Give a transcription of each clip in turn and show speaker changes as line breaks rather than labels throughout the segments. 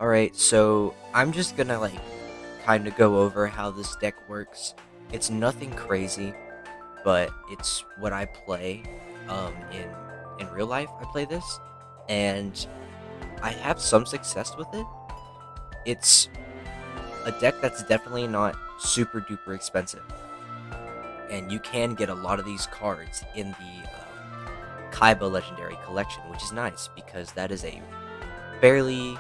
Alright, so I'm just gonna kind of go over how this deck works. It's nothing crazy, but it's what I play in real life. I play this and I have some success with it. It's a deck that's definitely not super duper expensive. And you can get a lot of these cards in the Kaiba Legendary Collection, which is nice because that is a fairly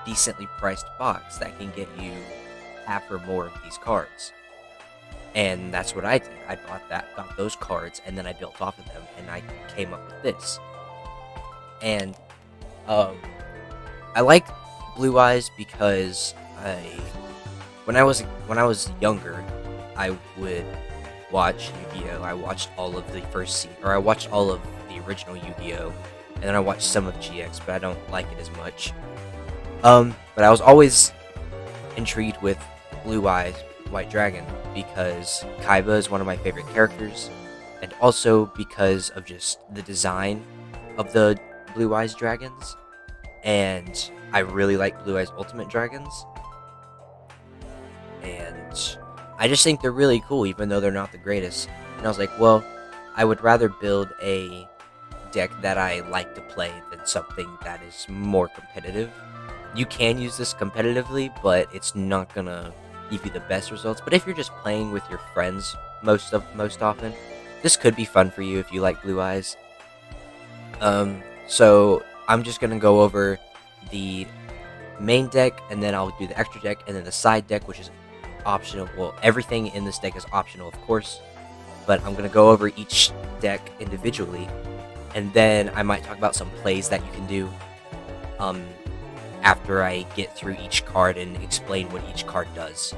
decently priced box that can get you half or more of these cards. And that's what I did. I got those cards, and then I built off of them, and I came up with this. And um, I like Blue Eyes because when I was younger, I would watch Yu-Gi-Oh. I watched all of the I watched all of the original Yu-Gi-Oh, and then I watched some of GX, but I don't like it as much. But I was always intrigued with Blue Eyes White Dragon because Kaiba is one of my favorite characters, and also because of just the design of the Blue Eyes dragons. And I really like Blue Eyes Ultimate Dragons, and I just think they're really cool, even though they're not the greatest. And I was like, well, I would rather build a deck that I like to play than something that is more competitive. You can use this competitively, but it's not gonna give you the best results. But if you're just playing with your friends most often, this could be fun for you if you like Blue Eyes. So I'm just gonna go over the main deck, and then I'll do the extra deck, and then the side deck, which is optional. Well, everything in this deck is optional, of course, but I'm gonna go over each deck individually, and then I might talk about some plays that you can do. After I get through each card and explain what each card does.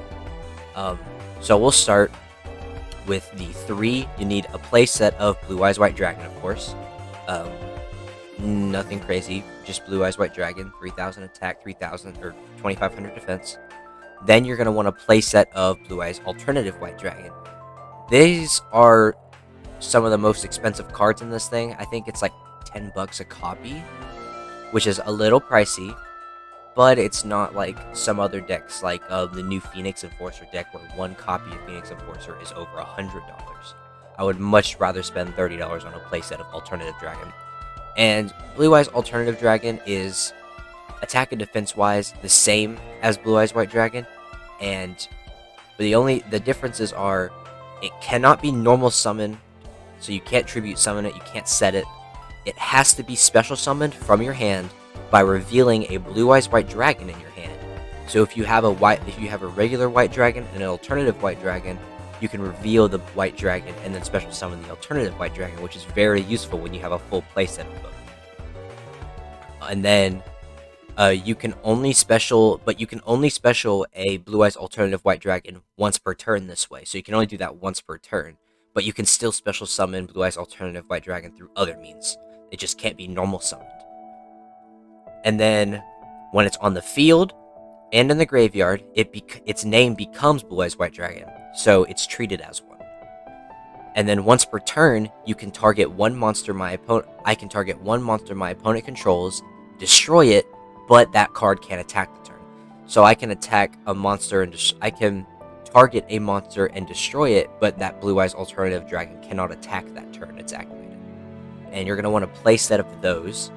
So we'll start with the 3. You need a play set of Blue Eyes White Dragon, of course. Nothing crazy, just Blue Eyes White Dragon, 3000 attack, 3000 or 2500 defense. Then you're going to want a play set of Blue Eyes Alternative White Dragon. These are some of the most expensive cards in this thing. I think it's like $10 a copy, which is a little pricey. But it's not like some other decks, like the new Phoenix Enforcer deck, where one copy of Phoenix Enforcer is over $100. I would much rather spend $30 on a playset of Alternative Dragon. And Blue Eyes Alternative Dragon is attack and defense wise the same as Blue Eyes White Dragon, and the differences are it cannot be normal summon, so you can't tribute summon it, you can't set it. It has to be special summoned from your hand by revealing a Blue Eyes White Dragon in your hand. So if you have a regular White Dragon and an alternative White Dragon, you can reveal the White Dragon and then special summon the alternative White Dragon, which is very useful when you have a full playset of both. And then you can only special a Blue Eyes Alternative White Dragon once per turn this way. So you can only do that once per turn, but you can still special summon Blue Eyes Alternative White Dragon through other means. It just can't be normal summoned. And then when it's on the field and in the graveyard, its name becomes Blue Eyes White Dragon, so it's treated as one. And then once per turn, you can target one monster I can target one monster my opponent controls, destroy it, but that card can't attack the turn. So I can attack a monster and I can target a monster and destroy it, but that Blue Eyes Alternative Dragon cannot attack that turn it's activated. And you're going to want to play set of those.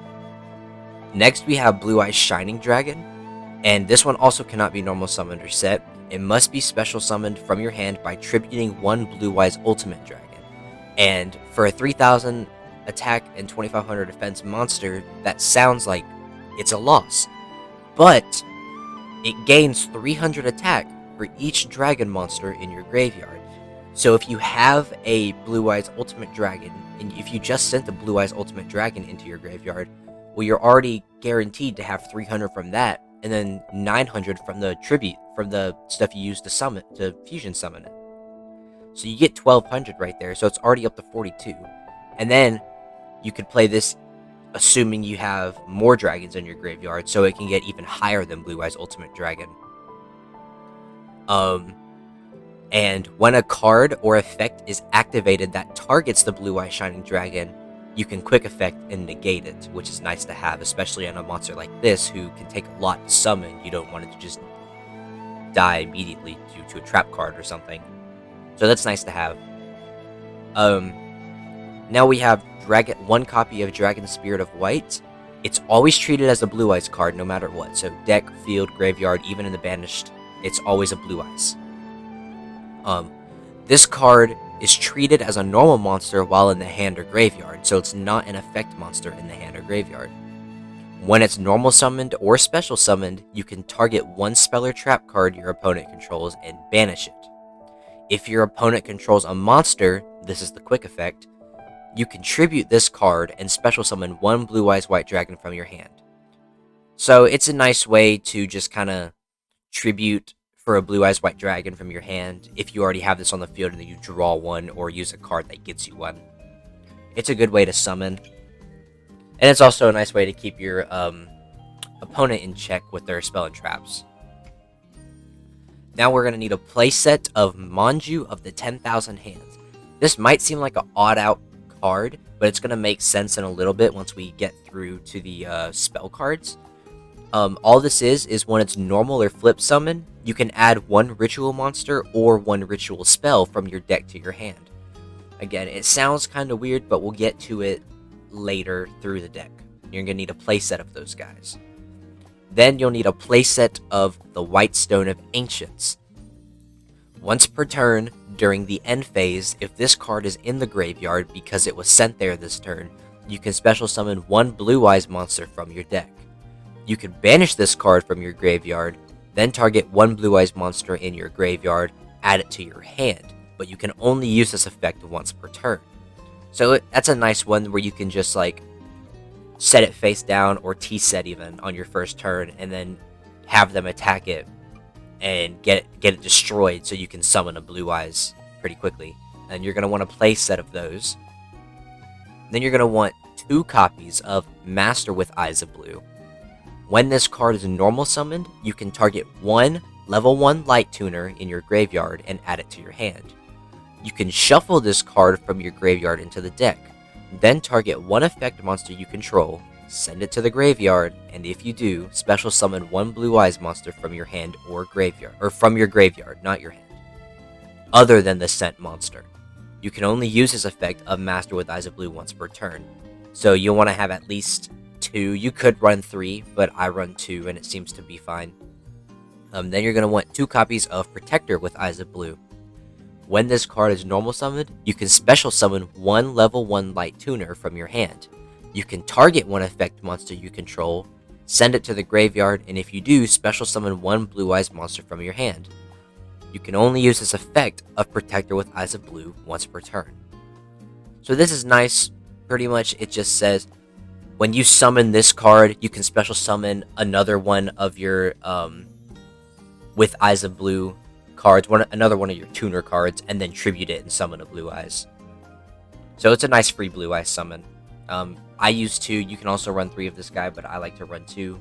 Next, we have Blue Eyes Shining Dragon, and this one also cannot be normal summoned or set. It must be special summoned from your hand by tributing one Blue Eyes Ultimate Dragon. And for a 3000 attack and 2500 defense monster, that sounds like it's a loss. But it gains 300 attack for each dragon monster in your graveyard. So if you have a Blue Eyes Ultimate Dragon, and if you just sent the Blue Eyes Ultimate Dragon into your graveyard, well, you're already guaranteed to have 300 from that, and then 900 from the tribute, from the stuff you use to fusion summon it. So you get 1200 right there, so it's already up to 42. And then you could play this assuming you have more dragons in your graveyard, so it can get even higher than Blue Eyes Ultimate Dragon. And when a card or effect is activated that targets the Blue Eyes Shining Dragon, you can quick effect and negate it, which is nice to have, especially on a monster like this who can take a lot to summon. You don't want it to just die immediately due to a trap card or something. So that's nice to have. Now we have one copy of Dragon Spirit of White. It's always treated as a Blue Eyes card no matter what. So deck, field, graveyard, even in the banished, it's always a Blue Eyes. This card is treated as a normal monster while in the hand or graveyard, so it's not an effect monster in the hand or graveyard. When it's normal summoned or special summoned, you can target one spell or trap card your opponent controls and banish it. If your opponent controls a monster, this is the quick effect, you can tribute this card and special summon one Blue Eyes White Dragon from your hand. So it's a nice way to just kind of tribute for a Blue Eyes White Dragon from your hand if you already have this on the field and then you draw one or use a card that gets you one. It's a good way to summon. And it's also a nice way to keep your opponent in check with their spell and traps. Now we're going to need a playset of Manju of the 10,000 Hands. This might seem like an odd out card, but it's going to make sense in a little bit once we get through to the spell cards. All this is when it's normal or flip summon, you can add one ritual monster or one ritual spell from your deck to your hand. Again, it sounds kind of weird, but we'll get to it later through the deck. You're going to need a playset of those guys. Then you'll need a playset of the White Stone of Ancients. Once per turn, during the end phase, if this card is in the graveyard because it was sent there this turn, you can special summon one Blue Eyes monster from your deck. You can banish this card from your graveyard, then target one Blue Eyes monster in your graveyard, add it to your hand, but you can only use this effect once per turn. So that's a nice one where you can just like set it face down or T-set even on your first turn and then have them attack it and get it destroyed so you can summon a Blue Eyes pretty quickly. And you're going to want a play set of those. Then you're going to want 2 copies of Master with Eyes of Blue. When this card is normal summoned, you can target one level 1 Light Tuner in your graveyard and add it to your hand. You can shuffle this card from your graveyard into the deck, then target one effect monster you control, send it to the graveyard, and if you do, special summon one Blue Eyes monster from your hand or graveyard, or from your graveyard, not your hand, other than the sent monster. You can only use this effect of Master with Eyes of Blue once per turn, so you'll want to have at least 2. You could run 3, but I run 2 and it seems to be fine. Then you're going to want 2 copies of Protector with Eyes of Blue. When this card is normal summoned, you can special summon one level 1 Light Tuner from your hand. You can target one effect monster you control, send it to the graveyard, and if you do, special summon one Blue Eyes monster from your hand. You can only use this effect of Protector with Eyes of Blue once per turn. So this is nice. Pretty much it just says, when you summon this card, you can special summon another one of your with Eyes of Blue cards, another one of your tuner cards, and then tribute it and summon a Blue Eyes. So it's a nice free Blue Eyes summon. I use 2. You can also run 3 of this guy, but I like to run 2.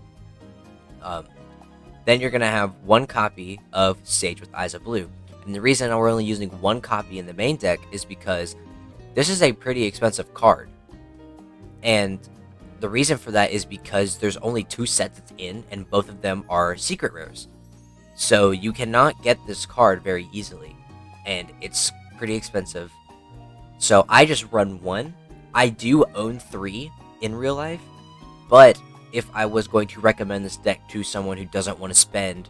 Then you're going to have 1 copy of Sage with Eyes of Blue. And the reason we're only using 1 copy in the main deck is because this is a pretty expensive card. And the reason for that is because there's only 2 sets it's in, and both of them are secret rares. So you cannot get this card very easily, and it's pretty expensive. So I just run 1. I do own 3 in real life, but if I was going to recommend this deck to someone who doesn't want to spend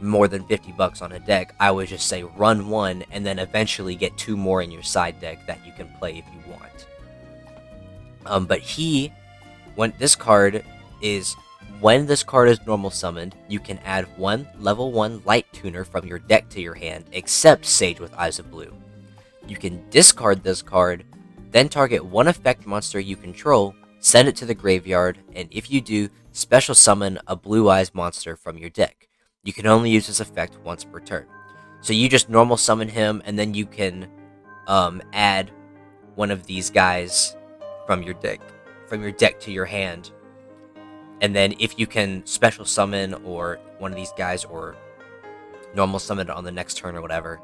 more than $50 on a deck, I would just say run 1 and then eventually get 2 more in your side deck that you can play if you want. When this card is normal summoned, you can add one level 1 Light Tuner from your deck to your hand, except Sage with Eyes of Blue. You can discard this card, then target one effect monster you control, send it to the graveyard, and if you do, special summon a Blue Eyes monster from your deck. You can only use this effect once per turn. So you just normal summon him, and then you can add one of these guys from your deck to your hand. And then if you can special summon or one of these guys or normal summon it on the next turn or whatever,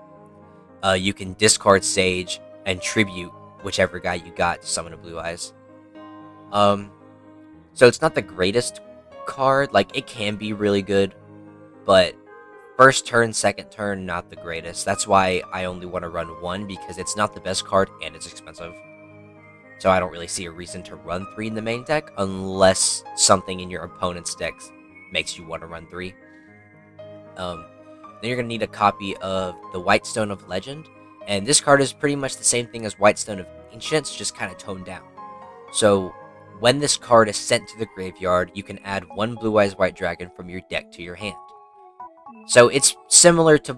you can discard Sage and tribute whichever guy you got to summon a Blue Eyes. Um, so it's not the greatest card. Like, it can be really good, but first turn, second turn, not the greatest. That's why I only want to run one, because it's not the best card and it's expensive. So I don't really see a reason to run 3 in the main deck unless something in your opponent's deck makes you want to run 3. Then you're going to need a copy of the White Stone of Legend. And this card is pretty much the same thing as White Stone of Ancients, just kind of toned down. So when this card is sent to the graveyard, you can add 1 Blue Eyes White Dragon from your deck to your hand. So it's similar to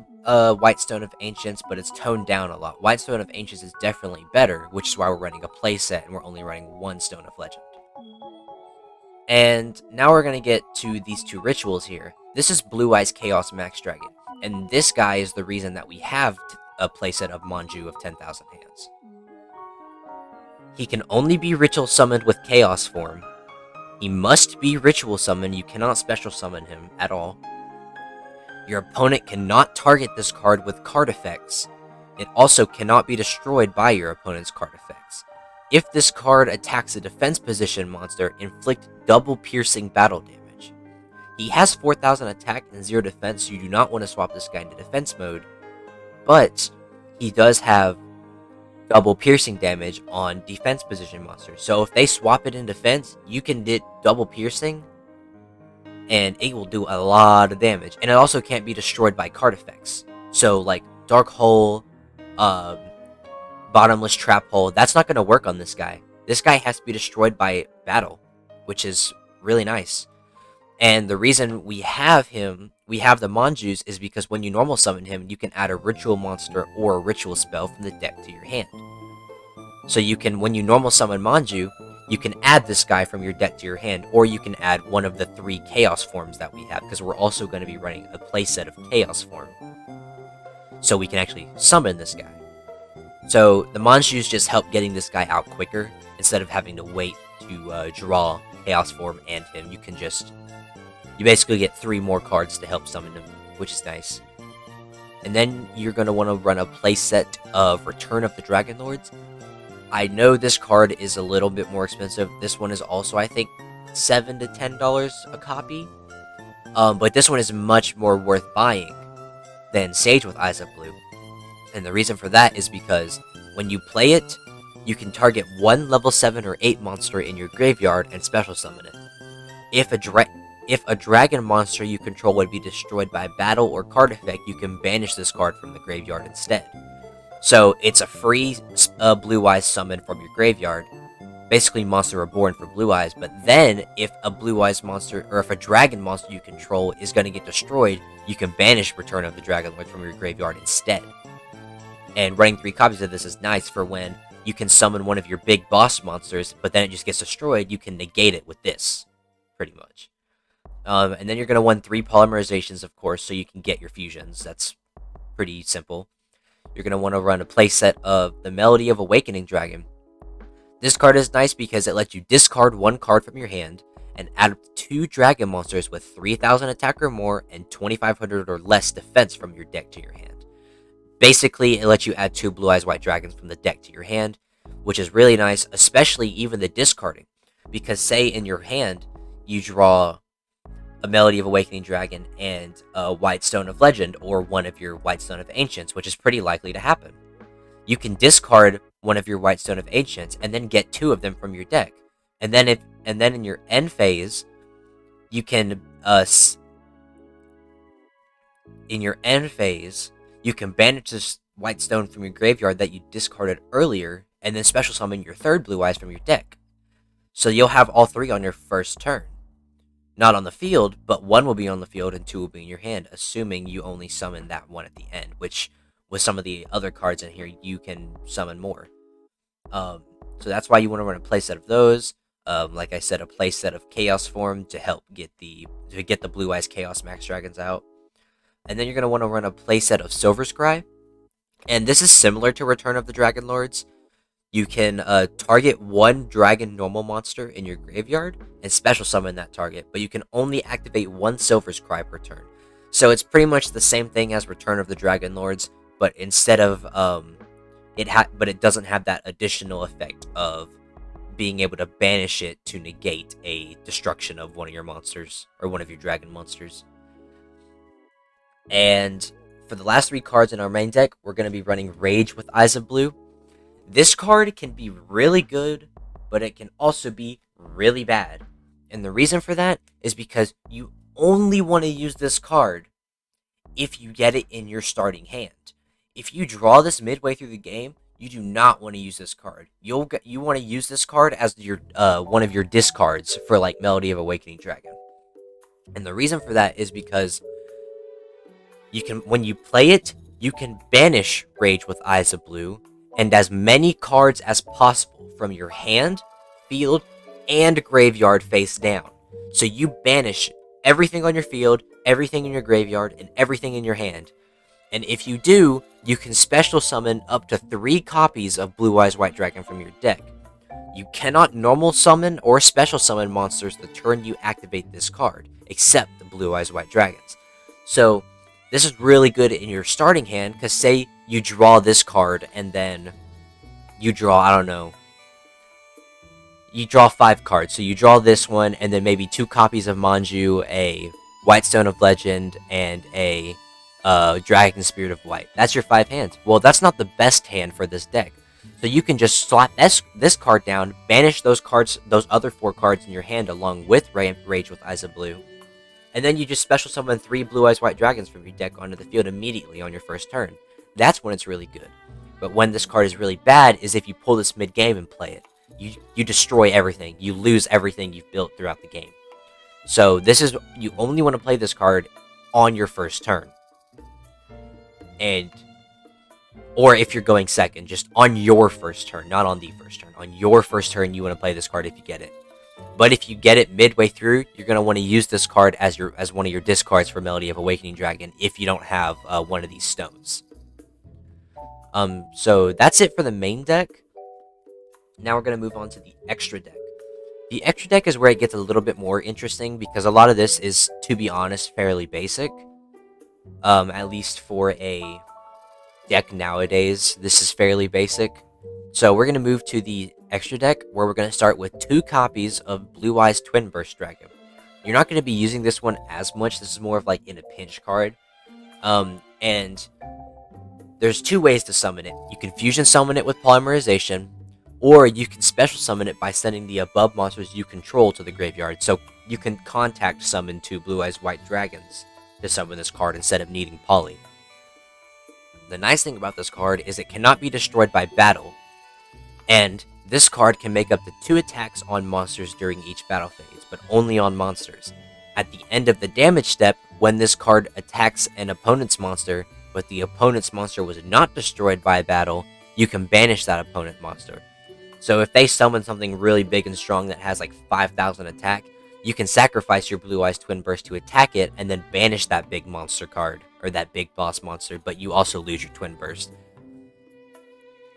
White Stone of Ancients, but it's toned down a lot. White Stone of Ancients is definitely better, which is why we're running a playset and we're only running 1 Stone of Legend. And now we're going to get to these 2 rituals here. This is Blue Eyes Chaos Max Dragon, and this guy is the reason that we have a playset of Manju of 10,000 hands. He can only be ritual summoned with Chaos form. He must be ritual summoned, you cannot special summon him at all. Your opponent cannot target this card with card effects. It also cannot be destroyed by your opponent's card effects. If this card attacks a defense position monster, inflict double piercing battle damage. He has 4,000 attack and 0 defense, so you do not want to swap this guy into defense mode, but he does have double piercing damage on defense position monsters. So if they swap it in defense, you can get double piercing, and it will do a lot of damage. And it also can't be destroyed by card effects. So like Dark Hole, Bottomless Trap Hole, that's not going to work on this guy. This guy has to be destroyed by battle, which is really nice. And the reason we have him, we have the Manjus, is because when you normal summon him, you can add a ritual monster or a ritual spell from the deck to your hand. So you can, when you normal summon Manju, you can add this guy from your deck to your hand, or you can add one of the 3 Chaos forms that we have, because we're also going to be running a playset of Chaos form. So we can actually summon this guy. So the Manjus just help getting this guy out quicker, instead of having to wait to draw Chaos form and him. You basically get 3 more cards to help summon him, which is nice. And then you're going to want to run a playset of Return of the Dragon Lords. I know this card is a little bit more expensive. This one is also, I think, $7 to $10 a copy. But this one is much more worth buying than Sage with Eyes of Blue. And the reason for that is because when you play it, you can target 1 level 7 or 8 monster in your graveyard and special summon it. If a dragon monster you control would be destroyed by battle or card effect, you can banish this card from the graveyard instead. So it's a free Blue Eyes summon from your graveyard. Basically, Monster Reborn for Blue Eyes. But then, if a Blue Eyes monster, or if a dragon monster you control is going to get destroyed, you can banish Return of the Dragon Lord from your graveyard instead. And running 3 copies of this is nice for when you can summon one of your big boss monsters, but then it just gets destroyed, you can negate it with this, pretty much. And then you're going to want 3 polymerizations, of course, so you can get your fusions. That's pretty simple. You're going to want to run a playset of the Melody of Awakening Dragon. This card is nice because it lets you discard 1 card from your hand and add up to 2 dragon monsters with 3,000 attack or more and 2,500 or less defense from your deck to your hand. Basically, it lets you add 2 Blue Eyes White Dragons from the deck to your hand, which is really nice, especially even the discarding. Because say in your hand, you draw a Melody of Awakening Dragon and a White Stone of Legend, or one of your White Stone of Ancients, which is pretty likely to happen. You can discard one of your White Stone of Ancients and then get 2 of them from your deck. And then in your end phase, you can banish this White Stone from your graveyard that you discarded earlier, and then special summon your 3rd Blue Eyes from your deck. So you'll have all 3 on your first turn. Not on the field, but 1 will be on the field and 2 will be in your hand, assuming you only summon that one at the end, which with some of the other cards in here, you can summon more. So that's why you want to run a playset of those. Like I said, a playset of Chaos form to help get the Blue Eyes Chaos Max Dragons out. And then you're going to want to run a playset of Silver Scry. And this is similar to Return of the Dragon Lords. You can target 1 dragon normal monster in your graveyard and special summon that target, but you can only activate 1 Silver Scry per turn. So it's pretty much the same thing as Return of the Dragon Lords, but instead of it doesn't have that additional effect of being able to banish it to negate a destruction of one of your monsters, or one of your dragon monsters. And for the last 3 cards in our main deck, we're going to be running Rage with Eyes of Blue. This card can be really good, but it can also be really bad. And the reason for that is because you only want to use this card if you get it in your starting hand. If you draw this midway through the game, you do not want to use this card. You want to use this card as your one of your discards for like Melody of Awakening Dragon. And the reason for that is because you can, when you play it, you can banish Rage with Eyes of Blue and as many cards as possible from your hand, field, and graveyard face down. So you banish everything on your field, everything in your graveyard, and everything in your hand. And if you do, you can special summon up to 3 copies of Blue Eyes White Dragon from your deck. You cannot normal summon or special summon monsters the turn you activate this card, except the Blue Eyes White Dragons. So this is really good in your starting hand, because say you draw this card and then you draw, I don't know, you draw 5 cards. So you draw this one and then maybe 2 copies of Manju, a White Stone of Legend, and a Dragon Spirit of White. That's your 5 hands. Well, that's not the best hand for this deck. So you can just slap this card down, banish those cards, those other 4 cards in your hand along with Rage with Eyes of Blue, and then you just special summon 3 Blue Eyes White Dragons from your deck onto the field immediately on your first turn. That's when it's really good. But when this card is really bad is if you pull this mid-game and play it. You destroy everything. You lose everything you've built throughout the game. So this is, you only want to play this card on your first turn. Or if you're going second, just on your first turn, not on the first turn. On your first turn, you want to play this card if you get it. But if you get it midway through, you're going to want to use this card as one of your discards for Melody of Awakening Dragon if you don't have one of these stones. So that's it for the main deck. Now we're going to move on to the extra deck. The extra deck is where it gets a little bit more interesting, because a lot of this is, to be honest, fairly basic. At least for a deck nowadays, this is fairly basic. So we're going to move to the extra deck, where we're going to start with 2 copies of Blue Eyes Twin Burst Dragon. You're not going to be using this one as much. This is more of like in a pinch card. And there's 2 ways to summon it. You can fusion summon it with Polymerization, or you can special summon it by sending the above monsters you control to the graveyard. So you can contact summon 2 Blue Eyes White Dragons to summon this card instead of needing Poly. The nice thing about this card is it cannot be destroyed by battle, and this card can make up to 2 attacks on monsters during each battle phase, but only on monsters. At the end of the damage step, when this card attacks an opponent's monster, but the opponent's monster was not destroyed by a battle, you can banish that opponent monster. So if they summon something really big and strong that has like 5,000 attack, you can sacrifice your Blue Eyes Twin Burst to attack it, and then banish that big monster card, or that big boss monster, but you also lose your Twin Burst.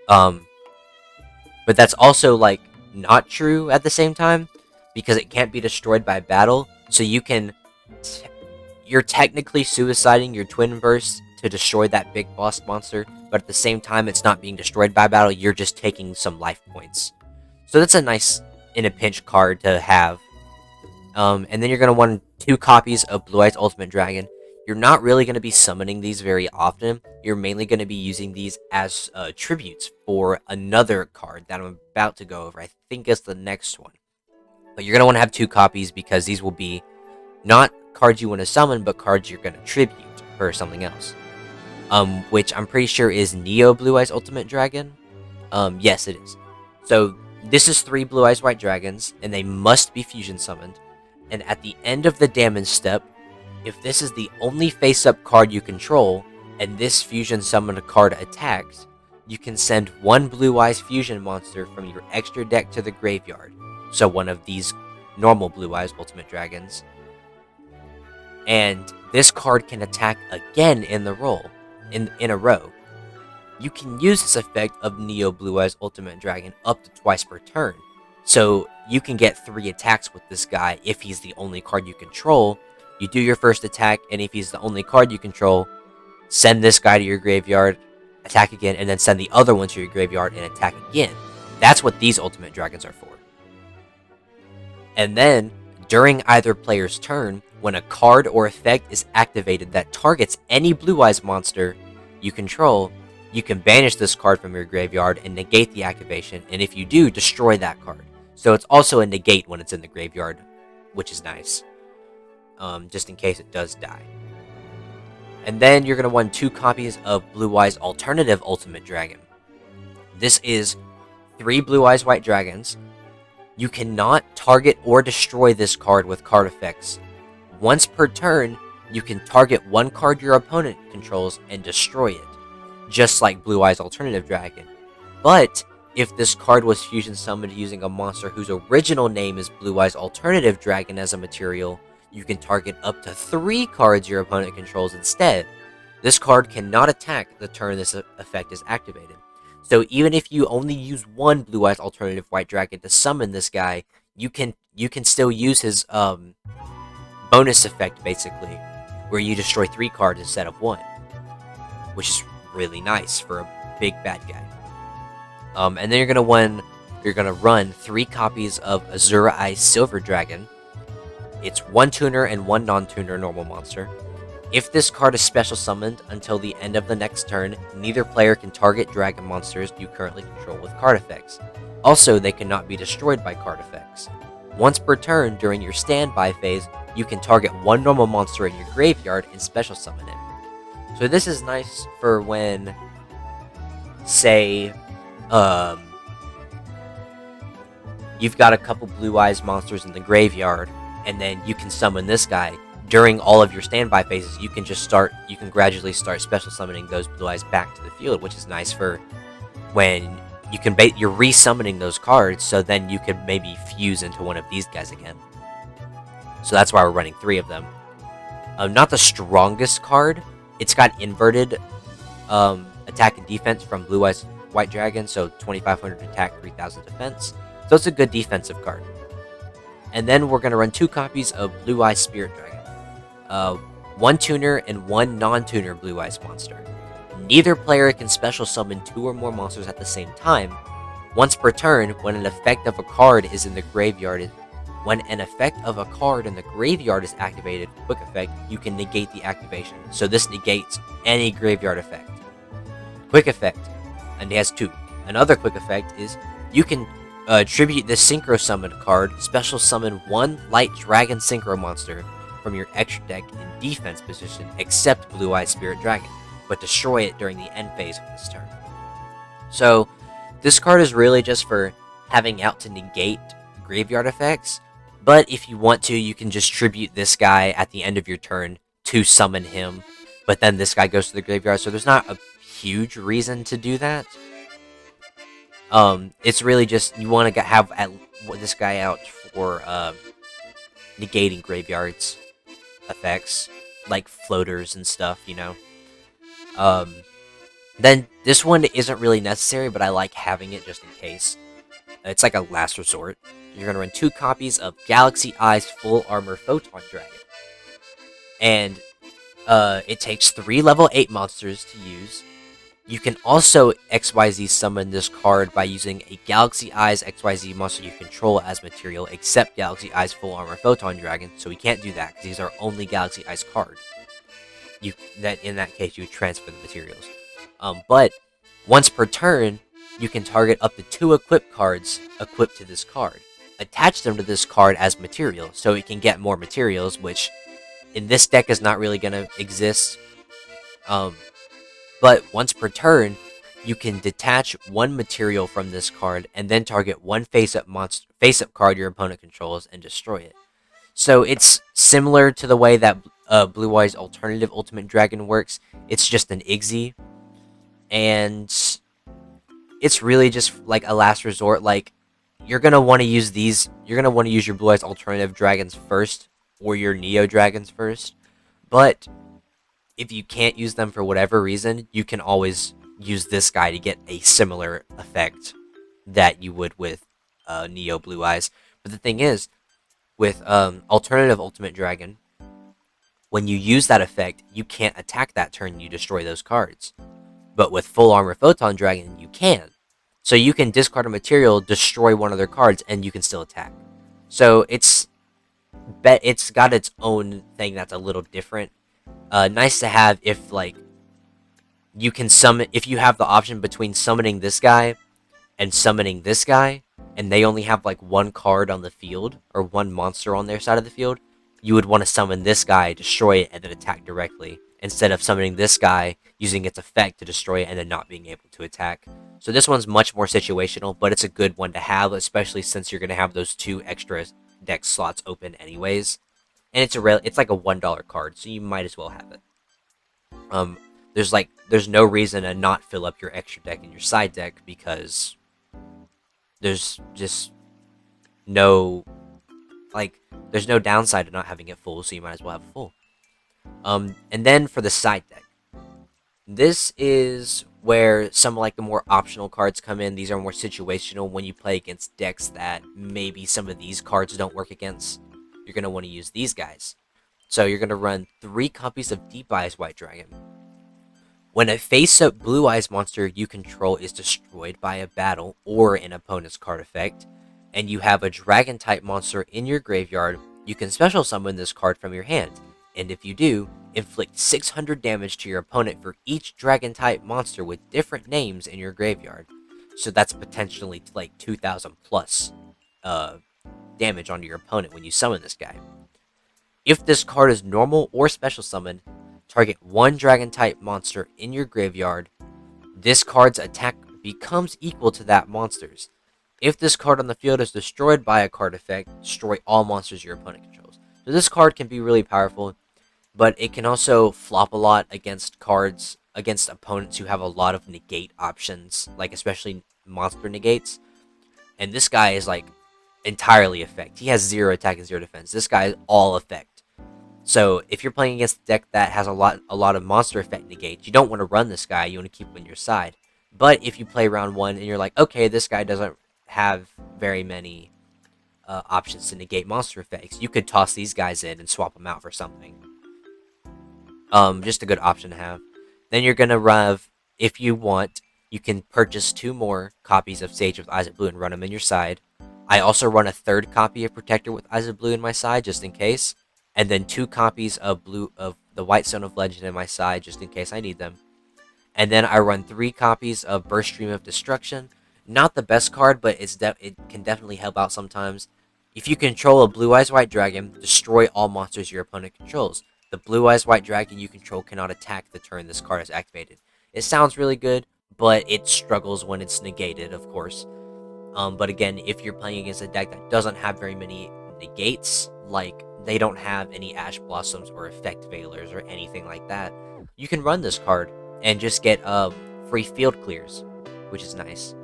But that's also, like, not true at the same time, because it can't be destroyed by battle, so you can... you're technically suiciding your Twin Burst to destroy that big boss monster, but at the same time, it's not being destroyed by battle, you're just taking some life points. So that's a nice, in a pinch card to have. And then you're going to want 2 copies of Blue Eyes Ultimate Dragon. You're not really going to be summoning these very often. You're mainly going to be using these as tributes for another card that I'm about to go over. I think it's the next one. But you're going to want to have 2 copies, because these will be not cards you want to summon, but cards you're going to tribute for something else. Which I'm pretty sure is Neo Blue Eyes Ultimate Dragon. Yes, it is. So this is 3 Blue Eyes White Dragons, and they must be fusion summoned. And at the end of the damage step, if this is the only face-up card you control, and this fusion summoned card attacks, you can send 1 Blue Eyes fusion monster from your extra deck to the graveyard. So one of these normal Blue Eyes Ultimate Dragons. And this card can attack again in the in a row. You can use this effect of Neo Blue Eyes Ultimate Dragon up to twice per turn. So you can get 3 attacks with this guy if he's the only card you control. You do your first attack, and if he's the only card you control, send this guy to your graveyard, attack again, and then send the other one to your graveyard and attack again. That's what these Ultimate Dragons are for. And then, during either player's turn, when a card or effect is activated that targets any Blue Eyes monster you control, you can banish this card from your graveyard and negate the activation, and if you do, destroy that card. So it's also a negate when it's in the graveyard, which is nice, just in case it does die. And then you're going to want 2 copies of Blue Eyes Alternative Ultimate Dragon. This is 3 Blue Eyes White Dragons. You cannot target or destroy this card with card effects. Once per turn, you can target one card your opponent controls and destroy it, just like Blue Eyes Alternative Dragon. But if this card was fusion summoned using a monster whose original name is Blue Eyes Alternative Dragon as a material, you can target up to 3 cards your opponent controls instead. This card cannot attack the turn this effect is activated. So even if you only use 1 Blue Eyes Alternative White Dragon to summon this guy, you can still use his bonus effect, basically, where you destroy 3 cards instead of 1, which is really nice for a big bad guy. And then you're gonna run 3 copies of Azure-Eyes Silver Dragon. It's 1 tuner and 1 non-tuner normal monster. If this card is special summoned until the end of the next turn, neither player can target dragon monsters you currently control with card effects. Also, they cannot be destroyed by card effects. Once per turn during your standby phase, you can target 1 normal monster in your graveyard and special summon it. So this is nice for when, say, you've got a couple Blue Eyes monsters in the graveyard, and then you can summon this guy. During all of your standby phases, you can gradually start special summoning those Blue Eyes back to the field, which is nice for when you're re-summoning those cards, so then you could maybe fuse into one of these guys again. So that's why we're running 3 of them. Not the strongest card. It's got inverted attack and defense from Blue Eyes White Dragon, so 2500 attack, 3000 defense. So it's a good defensive card. And then we're going to run 2 copies of Blue Eyes Spirit Dragon. 1 tuner and 1 non-tuner Blue Eyes monster. Neither player can special summon 2 or more monsters at the same time. Once per turn, when an effect of a card is in the graveyard, is activated, quick effect, you can negate the activation. So this negates any graveyard effect. Quick effect, and it has 2. Another quick effect is you can tribute this Synchro Summon card, special summon 1 Light Dragon Synchro monster from your extra deck in defense position, except Blue Eyes Spirit Dragon, but destroy it during the end phase of this turn. So this card is really just for having out to negate graveyard effects, but if you want to, you can just tribute this guy at the end of your turn to summon him, but then this guy goes to the graveyard, so there's not a huge reason to do that. It's really just you want to have this guy out for negating graveyards effects, like floaters and stuff, you know. Then this one isn't really necessary, but I like having it just in case. It's like a last resort. You're going to run 2 copies of Galaxy-Eyes Full Armor Photon Dragon. And it takes 3 level 8 monsters to use. You can also XYZ summon this card by using a Galaxy-Eyes XYZ monster you control as material, except Galaxy-Eyes Full Armor Photon Dragon, so we can't do that, because these are only Galaxy-Eyes card. In that case, you would transfer the materials. But once per turn, you can target up to 2 equip cards equipped to this card. Attach them to this card as material, so it can get more materials, which in this deck is not really going to exist. But once per turn, you can detach 1 material from this card and then target 1 face-up card your opponent controls and destroy it. So it's similar to the way that Blue Eyes Alternative Ultimate Dragon works. It's just an Igzy, and it's really just like a last resort. Like, you're gonna want to use these. You're gonna want to use your Blue Eyes Alternative Dragons first, or your Neo Dragons first. But if you can't use them for whatever reason, you can always use this guy to get a similar effect that you would with Neo Blue Eyes. But the thing is, with Alternative Ultimate Dragon, when you use that effect, you can't attack that turn, you destroy those cards. But with Full Armor Photon Dragon, you can. So you can discard a material, destroy one of their cards, and you can still attack. So it's got its own thing that's a little different. Nice to have if like you can summon if you have the option between summoning this guy and summoning this guy, and they only have like one card on the field or one monster on their side of the field, you would want to summon this guy, destroy it, and then attack directly, instead of summoning this guy, using its effect to destroy it, and then not being able to attack. So this one's much more situational, but it's a good one to have, especially since you're going to have those 2 extra deck slots open anyways. And it's like a $1 card, so you might as well have it. Um, there's no reason to not fill up your extra deck in your side deck, because there's just no like there's no downside to not having it full, so you might as well have it full. And then for the side deck, this is where some like the more optional cards come in. These are more situational when you play against decks that maybe some of these cards don't work against. You're gonna want to use these guys. So you're gonna run 3 copies of Deep Eyes White Dragon. When a face-up Blue Eyes monster you control is destroyed by a battle or an opponent's card effect, and you have a Dragon-type monster in your graveyard, you can special summon this card from your hand, and if you do, inflict 600 damage to your opponent for each Dragon-type monster with different names in your graveyard. So that's potentially like 2,000 plus damage onto your opponent when you summon this guy. If this card is normal or special summoned, target 1 Dragon-type monster in your graveyard. This card's attack becomes equal to that monster's. If this card on the field is destroyed by a card effect, destroy all monsters your opponent controls. So this card can be really powerful, but it can also flop a lot against opponents who have a lot of negate options, like especially monster negates. And this guy is like entirely effect. He has 0 attack and 0 defense. This guy is all effect. So if you're playing against a deck that has a lot of monster effect negates, you don't want to run this guy. You want to keep him on your side. But if you play round 1 and you're like, okay, this guy doesn't have very many options to negate monster effects, you could toss these guys in and swap them out for something. Just a good option to have. Then you're gonna run, if you want, you can purchase 2 more copies of Sage with Eyes of Blue and run them in your side. I also run a 3rd copy of Protector with Eyes of Blue in my side, just in case. And then 2 copies of the White Stone of Legend in my side, just in case I need them. And then I run 3 copies of Burst Stream of Destruction. Not the best card, but it can definitely help out sometimes. If you control a Blue Eyes White Dragon, destroy all monsters your opponent controls. The Blue Eyes White Dragon you control cannot attack the turn this card is activated. It sounds really good, but it struggles when it's negated, of course. But again, if you're playing against a deck that doesn't have very many negates, like they don't have any Ash Blossoms or Effect Veilers or anything like that, you can run this card and just get free field clears, which is nice.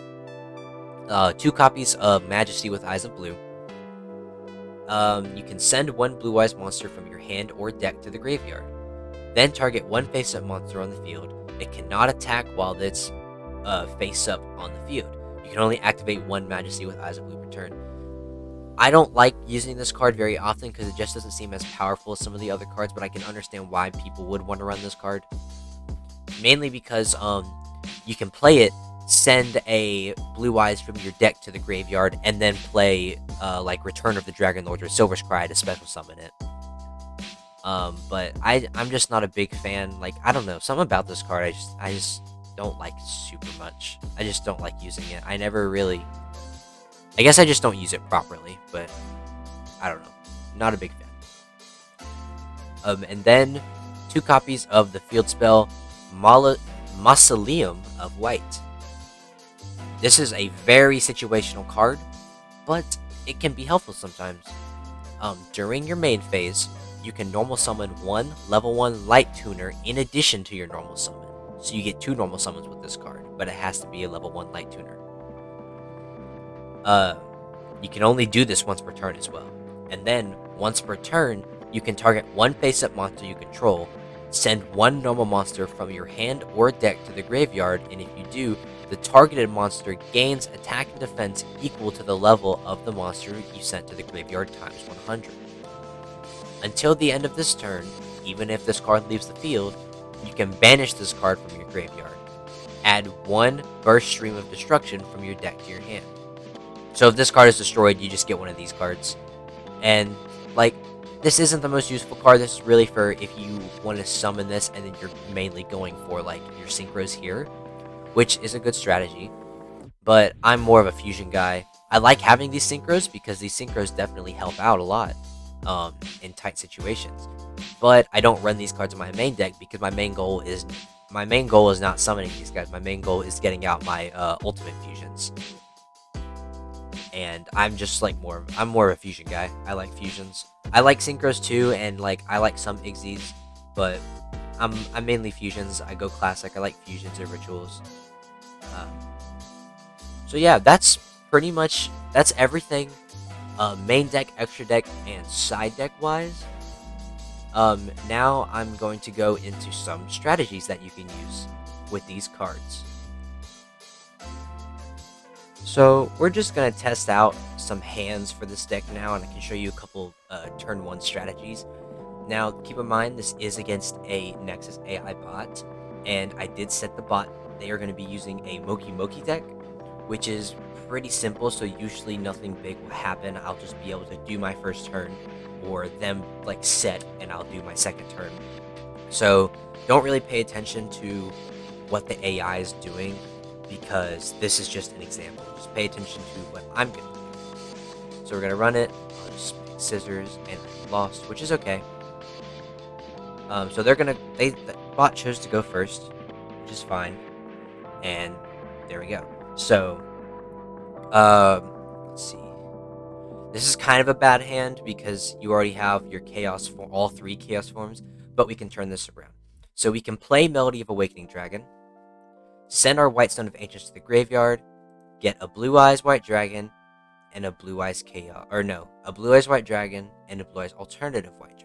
2 copies of Majesty with Eyes of Blue. You can send 1 Blue Eyes monster from your hand or deck to the graveyard. Then target 1 face-up monster on the field. It cannot attack while it's face-up on the field. You can only activate 1 Majesty with Eyes of Blue per turn. I don't like using this card very often because it just doesn't seem as powerful as some of the other cards, but I can understand why people would want to run this card. Mainly because you can play it, send a Blue Eyes from your deck to the graveyard, and then play like Return of the Dragon Lord or Silver Scry to special summon it. But I'm just not a big fan. Like, I don't know, something about this card I just don't like super much. I just don't like using it. I guess I just don't use it properly, but I don't know. Not a big fan. And then 2 copies of the field spell Mausoleum of White. This is a very situational card, but it can be helpful sometimes. During your main phase, you can normal summon 1 level 1 Light Tuner in addition to your normal summon. So you get 2 normal summons with this card, but it has to be a level 1 Light Tuner. You can only do this once per turn as well. And then, once per turn, you can target 1 face-up monster you control, send 1 normal monster from your hand or deck to the graveyard, and if you do, the targeted monster gains attack and defense equal to the level of the monster you sent to the graveyard times 100. Until the end of this turn, even if this card leaves the field, you can banish this card from your graveyard. Add 1 Burst Stream of Destruction from your deck to your hand. So if this card is destroyed, you just get one of these cards. And like, this isn't the most useful card. This is really for if you want to summon this and then you're mainly going for like your synchros here, which is a good strategy. But I'm more of a fusion guy. I like having these synchros because these synchros definitely help out a lot in tight situations. But I don't run these cards in my main deck because my main goal is not summoning these guys. My main goal is getting out my ultimate fusions. And I'm just like I'm more of a fusion guy. I like fusions. I like synchros too, and like I like some Igzies, but I'm mainly fusions. I go classic. I like fusions or rituals. Um, so yeah, that's that's everything. Main deck, extra deck, and side deck wise. Now I'm going to go into some strategies that you can use with these cards. So we're just going to test out some hands for this deck now, and I can show you a couple turn 1 strategies. Now, keep in mind, this is against a Nexus AI bot, and I did set the bot. They are going to be using a Moki Moki deck, which is pretty simple, so usually nothing big will happen. I'll just be able to do my first turn, or them like set, and I'll do my second turn. So don't really pay attention to what the AI is doing, because this is just an example. Just pay attention to what I'm going to do. So we're going to run it. I'll just pick scissors, and I lost, which is okay. So the bot chose to go first, which is fine. And there we go. So, let's see. This is kind of a bad hand because you already have your chaos for all 3 chaos forms, but we can turn this around. So we can play Melody of Awakening Dragon, send our White Stone of Ancients to the graveyard, get a Blue Eyes White Dragon, and a Blue Eyes Chaos, or no, a Blue Eyes White Dragon and a Blue Eyes Alternative White Dragon.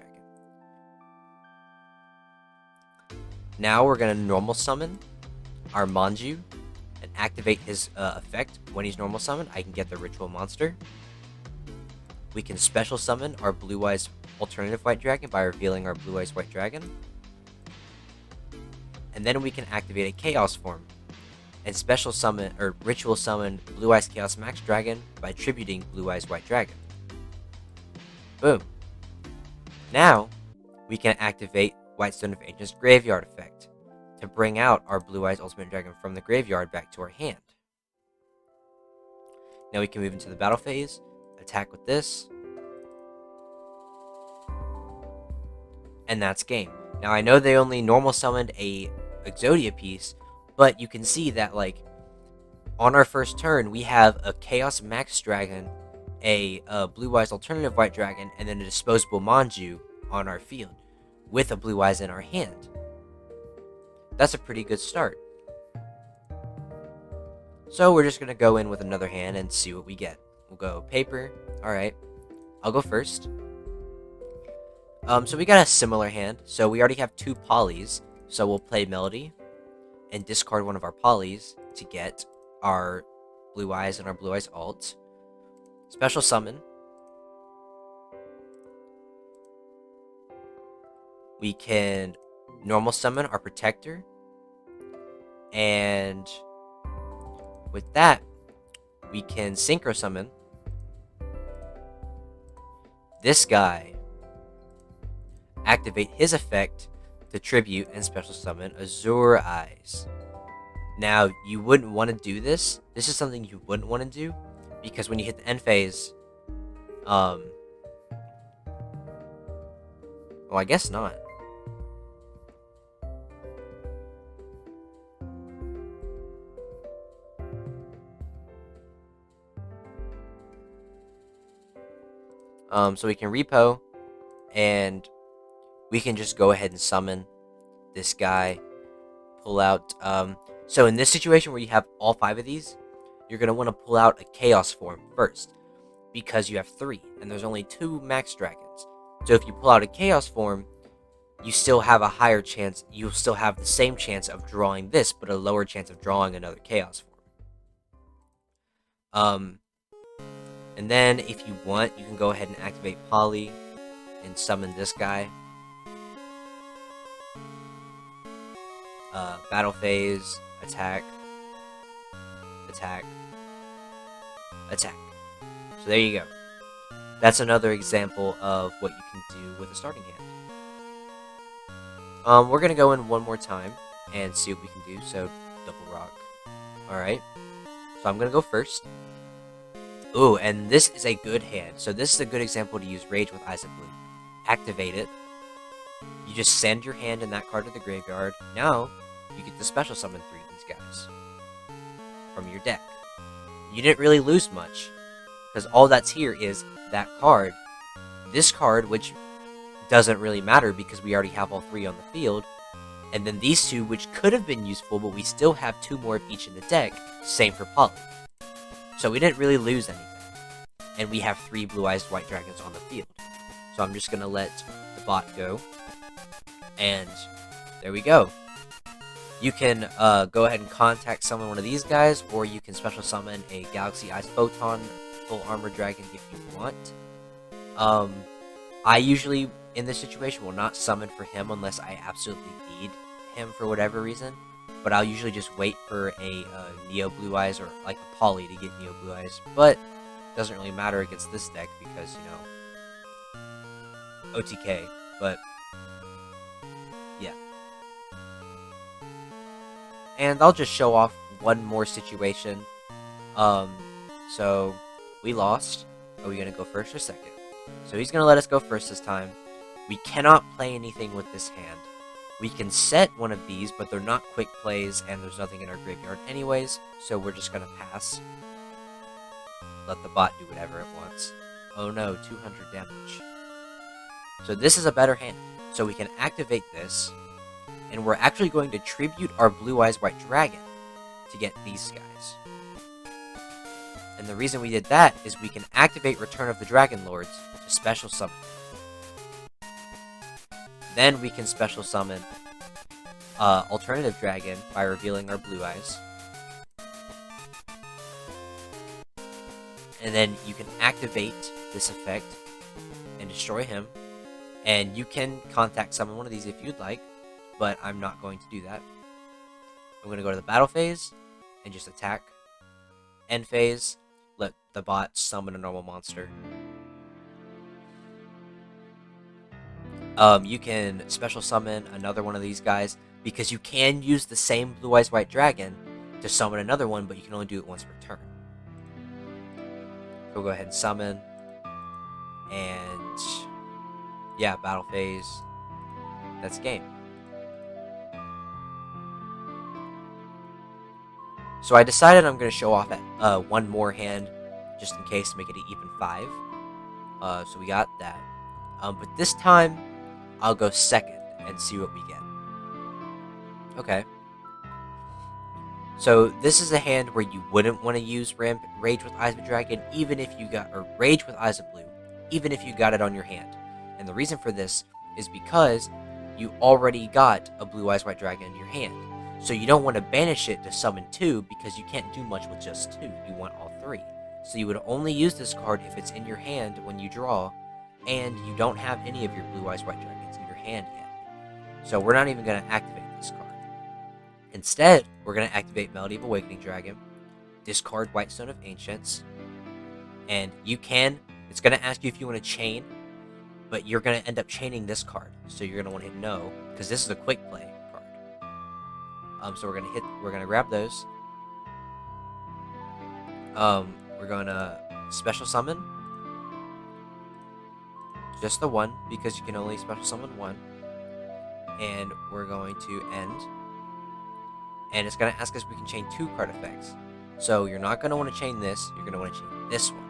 Now we're gonna normal summon our Manju and activate his effect. When he's normal summoned, I can get the ritual monster. We can special summon our Blue Eyes Alternative White Dragon by revealing our Blue Eyes White Dragon. And then we can activate a Chaos form and special summon or ritual summon Blue Eyes Chaos Max Dragon by tributing Blue Eyes White Dragon. Boom. Now we can activate White Stone of Ancients Graveyard effect to bring out our Blue Eyes Ultimate Dragon from the graveyard back to our hand. Now we can move into the battle phase, attack with this, and that's game. Now I know they only normal summoned a Exodia piece, but you can see that like on our first turn we have a Chaos Max Dragon, a Blue Eyes Alternative White Dragon, and then a disposable Manju on our field with a Blue Eyes in our hand. That's a pretty good start. So we're just going to go in with another hand and see what we get. We'll go paper. Alright, I'll go first. So we got a similar hand. So we already have 2 polys. So we'll play Melody and discard one of our polys to get our Blue Eyes and our Blue Eyes alt. Special summon. We can normal summon our Protector. And with that, we can synchro summon this guy, activate his effect to tribute and special summon Azure-Eyes. Now, you wouldn't want to do this. This is something you wouldn't want to do, because when you hit the end phase, well, I guess not. So we can repo, and we can just go ahead and summon this guy, pull out, so in this situation where you have all 5 of these, you're going to want to pull out a Chaos form first, because you have 3, and there's only 2 Max Dragons. So if you pull out a Chaos form, you still have a higher chance, you'll still have the same chance of drawing this, but a lower chance of drawing another Chaos form. And then, if you want, you can go ahead and activate Poly and summon this guy. Battle phase, attack, attack, attack. So there you go. That's another example of what you can do with a starting hand. We're gonna go in one more time and see what we can do. So double rock. All right. So I'm gonna go first. Ooh, and this is a good hand. So this is a good example to use Rage with Eyes of Blue. Activate it. You just send your hand and that card to the graveyard. Now you get to special summon 3 of these guys from your deck. You didn't really lose much, because all that's here is that card, this card, which doesn't really matter because we already have all 3 on the field, and then these 2, which could have been useful, but we still have 2 more of each in the deck. Same for Poly. So we didn't really lose anything, and we have 3 blue-eyes white dragons on the field. So I'm just gonna let the bot go, and there we go. You can go ahead and contact summon one of these guys, or you can special summon a Galaxy-Eyes Photon full armor dragon if you want. I usually, in this situation, will not summon for him unless I absolutely need him for whatever reason. But I'll usually just wait for a Neo Blue Eyes or like a Poly to get Neo Blue Eyes. But it doesn't really matter against this deck because, you know, OTK. But yeah. And I'll just show off one more situation. So we lost. Are we gonna go first or second? So he's gonna let us go first this time. We cannot play anything with this hand. We can set one of these, but they're not quick plays, and there's nothing in our graveyard anyways, so we're just gonna pass. Let the bot do whatever it wants. Oh no, 200 damage. So this is a better hand. So we can activate this, and we're actually going to tribute our blue-eyes white dragon to get these guys. And the reason we did that is we can activate Return of the Dragon Lords to special summon. Then we can special summon Alternative Dragon by revealing our blue eyes. And then you can activate this effect and destroy him. And you can contact summon one of these if you'd like, but I'm not going to do that. I'm going to go to the battle phase and just attack. End phase, let the bot summon a normal monster. You can special summon another one of these guys, because you can use the same blue-eyes white dragon to summon another one, but you can only do it once per turn. We'll go ahead and summon, and yeah, battle phase, that's game. So I decided I'm going to show off at one more hand, just in case, to make it an even 5. So we got that. But this time, I'll go second and see what we get. Okay. So this is a hand where you wouldn't want to use Rage with Eyes of Dragon, even if you got, or Rage with Eyes of Blue, even if you got it on your hand. And the reason for this is because you already got a Blue Eyes White Dragon in your hand. So you don't want to banish it to summon 2, because you can't do much with just 2. You want all 3. So you would only use this card if it's in your hand when you draw, and you don't have any of your Blue Eyes White Dragons in your hand yet. So we're not even going to activate this card. Instead, we're going to activate Melody of Awakening Dragon, discard Whitestone of Ancients, and you can, it's going to ask you if you want to chain, but you're going to end up chaining this card. So you're going to want to hit no, because this is a quick play card. So we're going to grab those. We're going to special summon just the one, because you can only special summon one. And we're going to end. And it's going to ask us if we can chain 2 card effects. So you're not going to want to chain this, you're going to want to chain this one.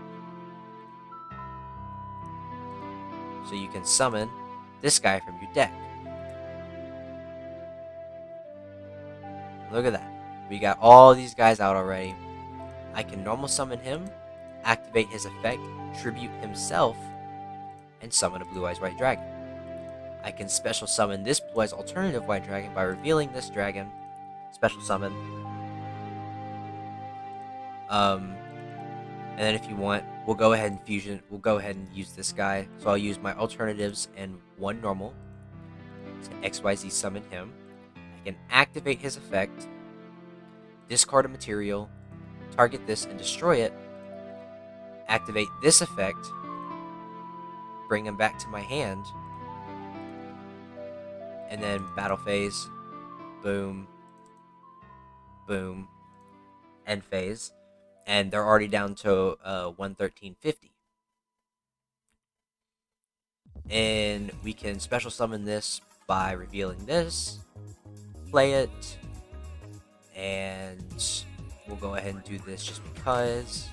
So you can summon this guy from your deck. Look at that. We got all these guys out already. I can normal summon him, activate his effect, tribute himself, and summon a Blue Eyes White Dragon. I can special summon this Blue Eyes Alternative White Dragon by revealing this dragon. Special summon. And then if you want, we'll go ahead and fusion. We'll go ahead and use this guy. So I'll use my alternatives and 1 normal to XYZ summon him. I can activate his effect, discard a material, target this and destroy it, activate this effect, bring them back to my hand, and then battle phase, boom, boom, end phase, and they're already down to 11350. And we can special summon this by revealing this, play it, and we'll go ahead and do this just because.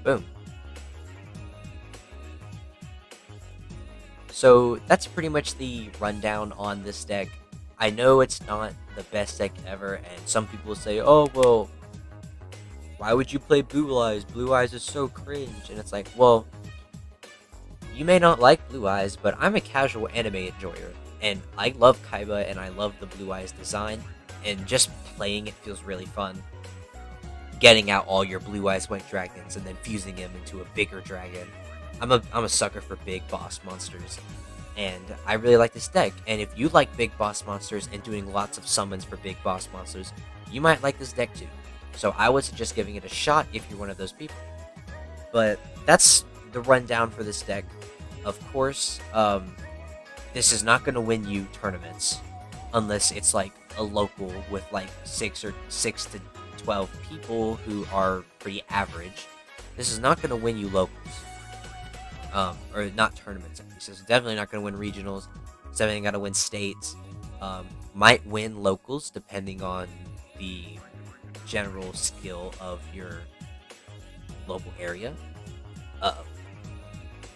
Boom. So that's pretty much the rundown on this deck. I know it's not the best deck ever, and some people say, oh, well, why would you play Blue Eyes? Blue Eyes is so cringe. And it's like, well, you may not like Blue Eyes, but I'm a casual anime enjoyer, and I love Kaiba, and I love the Blue Eyes design, and just playing it feels really fun. Getting out all your Blue Eyes White Dragons and then fusing them into a bigger dragon. I'm a sucker for big boss monsters, and I really like this deck. And if you like big boss monsters and doing lots of summons for big boss monsters, you might like this deck too. So I would suggest giving it a shot if you're one of those people. But that's the rundown for this deck. Of course, this is not going to win you tournaments unless it's like a local with like 6 to 12 people who are pretty average. This is not going to win you locals, or not tournaments. At least it's definitely not going to win regionals. It's definitely got to win states. Might win locals depending on the general skill of your local area.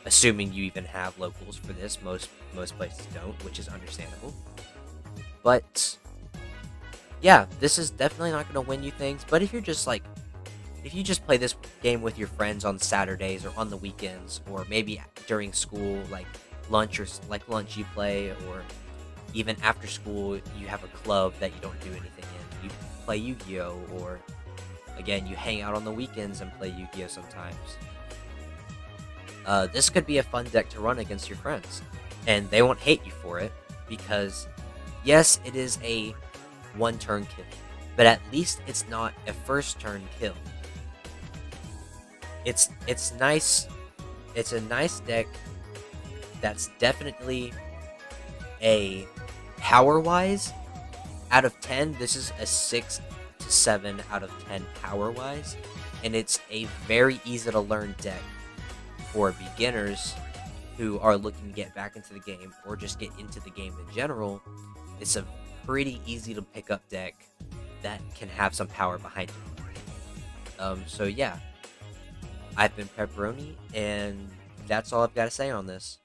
Assuming you even have locals for this, most places don't, which is understandable. But yeah, this is definitely not going to win you things. But if you just play this game with your friends on Saturdays or on the weekends, or maybe during school, like lunch you play, or even after school you have a club that you don't do anything in, you play Yu-Gi-Oh, or again you hang out on the weekends and play Yu-Gi-Oh sometimes. This could be a fun deck to run against your friends, and they won't hate you for it, because yes, it is a one-turn kill, but at least it's not a first-turn kill. It's nice. It's a nice deck. That's definitely a power-wise. Out of 10, this is a 6 to 7 out of 10 power-wise, and it's a very easy-to-learn deck for beginners who are looking to get back into the game or just get into the game in general. It's a pretty easy to pick up deck that can have some power behind it. So yeah, I've been Pepperoni, and that's all I've got to say on this.